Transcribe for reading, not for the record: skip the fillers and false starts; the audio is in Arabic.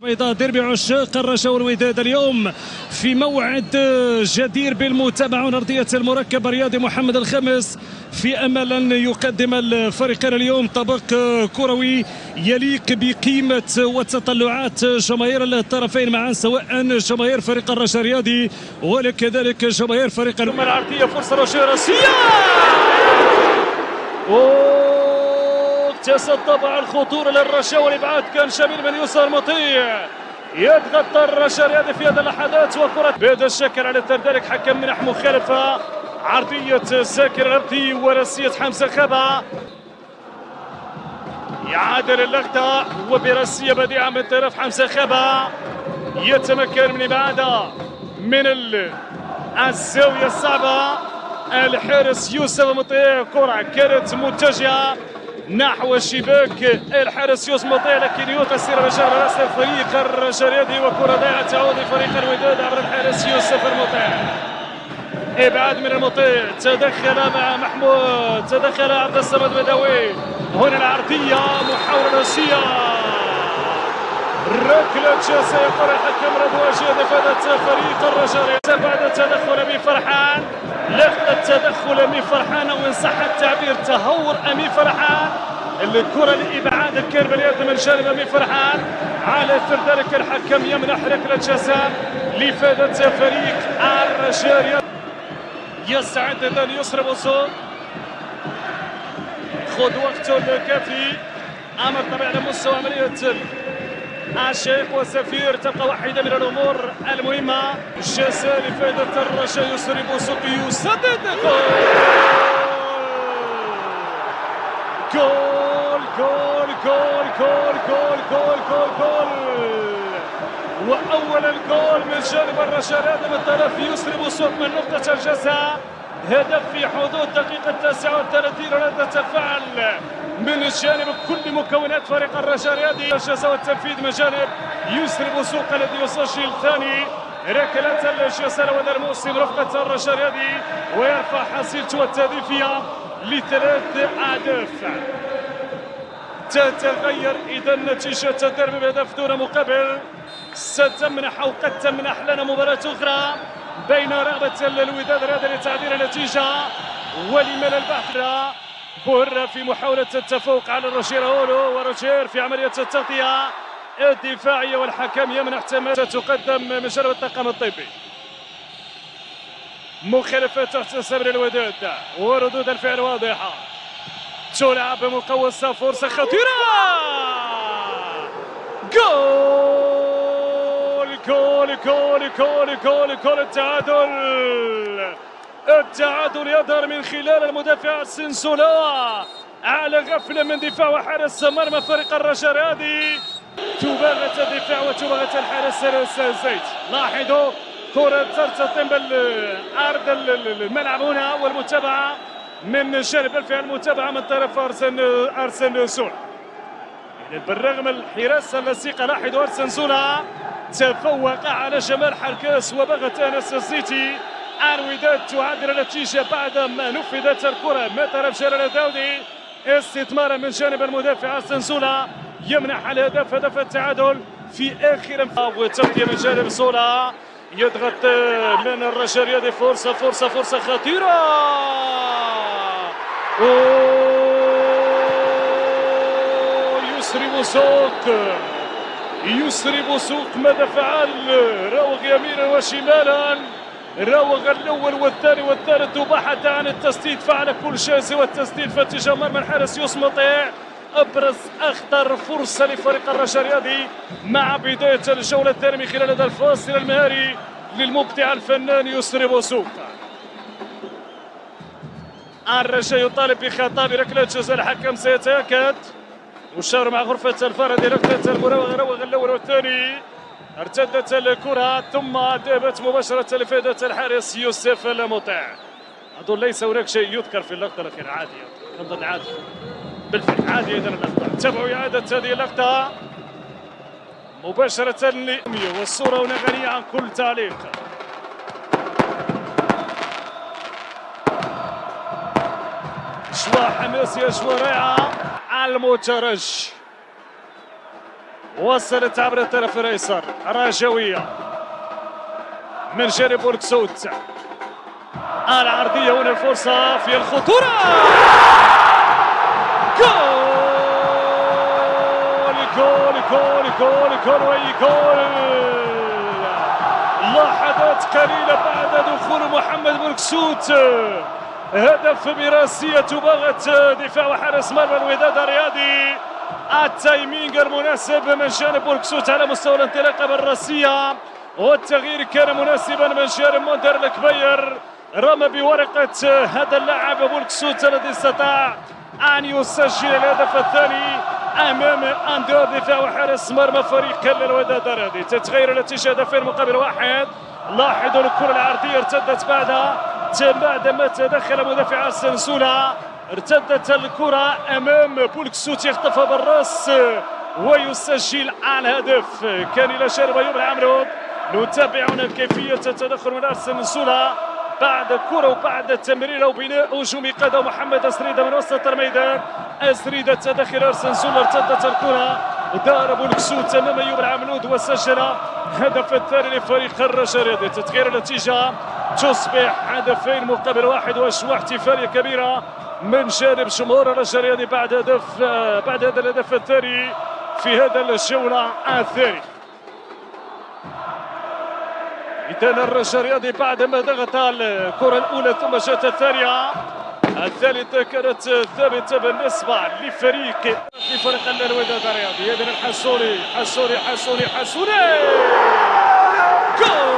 بيضاء ديربي عشاق الرجاء والوداد اليوم في موعد جدير بالمتابعة على أرضية المركب الرياضي محمد الخامس في أمل أن يقدم الفريقين اليوم طبق كروي يليق بقيمة وتطلعات جماهير الطرفين معا، سواء جماهير فريق الرجاء الرياضي وكذلك جماهير فريق العرضية. فرصة رشيد راسية اكتسب طبع الخطورة للرجاء والإبعاد كان جميل من يسار مطيع، يتغطى الرجاء الرياضي في هذه اللحظات وكرة بهذا الشكل على ذلك حكم منح مخالفة. عرضية زاكر الأبدي وراسية حمزة خبا، يعادل اللقطة وبراسية بديعة من طرف حمزة خبا، يتمكن من إبعادها من الزاوية الصعبة. الحارس يوسف مطيع، كرة كانت متجهة نحو الشباك الحارس يوسف مطيع، لكن يقصر رجاء راس فريق الرجاء الرياضي وكرة ضائعة تعود لفريق الوداد عبر الحارس يوسف المطيع. ابعاد من المطيع، تدخل مع محمود، تدخل عبد الصمد بدوي. هنا العرضية محاولة راسية، ركلة جزاء يقول الحكم رضوان جاد فادت فريق الرجاء بعد تدخل أمين فرحان. لقطة تدخل أمين فرحان وإن صح التعبير تهور أمين فرحان، الكرة لإبعاد الكيرب اليد من جانب أمين فرحان. على اثر ذلك الحكم يمنح ركلة جزاء لفادة فريق الرجاء. يستعد إذن يسرى بوصول، خذ وقته الكافي. أمر طبعا على مستوى عملية الشيخ وسفير تبقى واحدة من الأمور المهمة. جزاء لفائدة الرجاء، يسري بوسوقي يسدد جول جول جول جول جول جول جول جول. وأول الجول من جانب الرجاء هذا من طرف يسري بوسوق من نقطة الجزاء، هدف في حدود دقيقة 39 ولا تفاعل من جانب كل مكونات فريق الرجاء الرياضي. الجزاء والتنفيذ من جانب يسري بوسوق الذي يسجل ثاني ركلة الجزاء وهذا الموسم رفقة الرجاء الرياضي، ويرفع حصيلته التهديفية ل3 أهداف. تتغير إذا نتيجة الدرب بهدف دون مقابل، ستمنح أو قد تمنح لنا مباراة أخرى بين رغبة الوداد الرياضي لتعديل النتيجة ولمن البحث. بور في محاولة التفوق على روجير هولو، وروجير في عملية التغطية الدفاعية والحكم يمنح تماما. تقدم من جانب الطاقم الطبي مخالفات تحتسب للوداد وردود الفعل واضحة. تلعب مقوسة، فرصة خطيرة، جول جول جول جول جول جول. التعادل يظهر من خلال المدافع السنسولا على غفلة من دفاع وحارس مرمى فريق الرجاء الرياضي. تباغت الدفاع وتباغت الحارس الزيت. لاحظوا كرة ترتطم بالأرض الملعب هنا، والمتابعة من جانب الفعل المتابعة من طرف أرسن سولا. يعني بالرغم الحراسة اللصيقة، لاحظوا أرسن سولا تفوق على جمال حركاس وبغت أنس الزيتي. الوداد تعادل النتيجة بعد ما نفذت الكرة من طرف جلال الداودي، استثمارا من جانب المدافع السنسولا يمنح الهدف، هدف التعادل في آخر وتغطية من جانب سولا. يضغط من الرجاء الرياضي، فرصة فرصة فرصة خطيرة. يسري بوسوق، يسري بوسوق ماذا فعل؟ راوغ يمينا وشمالا، راوغ الأول والثاني والثالث وبحث عن التسديد، فعل كل شيء سوى التسديد في اتجاه مرمى الحارس يوسف مطيع. أبرز أخطر فرصة لفريق الرجاء الرياضي مع بداية الجولة الثانية من خلال هذا الفاصل المهاري للمبدع الفنان يسري بوسوق. الرجاء يطالب بخطاب ركلة جزاء، الحكم سيتأكد وشار مع غرفة الفار. هذه ركلة المراوغة، راوغ الأول والثاني، ارتدت الكرة ثم ذهبت مباشرة لفائدة الحارس يوسف المطيع. أظن ليس هناك شيء يذكر في اللقطة الأخيرة، عادي نظن عادي بالفعل، عادي إذا الأخطاء. تابعوا إعادة هذه اللقطة مباشرة والصورة هنا غنية عن كل تعليق. أجواء حماسية، أجواء رائعة. المترجي وصلت عبر الطرف الايسر، رجويه من جانب بولكسوت، العرضيه هنا الفرصه في الخطوره، جول جول جول جول جول وي جول. لحظات قليله بعد دخول محمد بولكسوت، هدف براسيه باغت دفاع وحارس مرمى الوداد الرياضي. التايمينج المناسب من جانب بولكسوت على مستوى الانطلاقه بالراسيه، والتغيير كان مناسبا من جانب مندر الكبير. رمى بورقه هذا اللاعب بولكسوت الذي استطاع ان يسجل الهدف الثاني امام اندور دفاع وحارس مرمى فريق الوداد الرياضي. تتغير النتيجه هدفين مقابل واحد. لاحظوا الكره العرضيه ارتدت بعدما تدخل مدافع السنسوله، ارتدت الكره امام بولكسوت يخطفها بالراس ويسجل الهدف. كان الى جانب ايوب العمرود. نتابع هنا كيفيه التدخل من السنسوله بعد كره وبعد تمريره وبناء هجومي قاده محمد اسريده من وسط الميدان. اسريده تدخل السنسوله، ارتدت الكره، دار بولكسوت امام ايوب العمرود وسجل هدف الثاني لفريق الرجاء الرياضي. تتغير النتيجه، تصبح هدفين مقابل واحد، واجواء احتفاليه كبيره من جانب جمهور الرجاء الرياضي بعد هذا الهدف الثاني في هذا الجوله الثاني. إذا الرجاء الرياضي بعدما ضغط الكره الاولى ثم جاءت الثانيه، الثالثه كانت ثابته بالنسبه لفريق الوداد الرياضي. اذن الحسوني حسوني حسوني حسوني، جول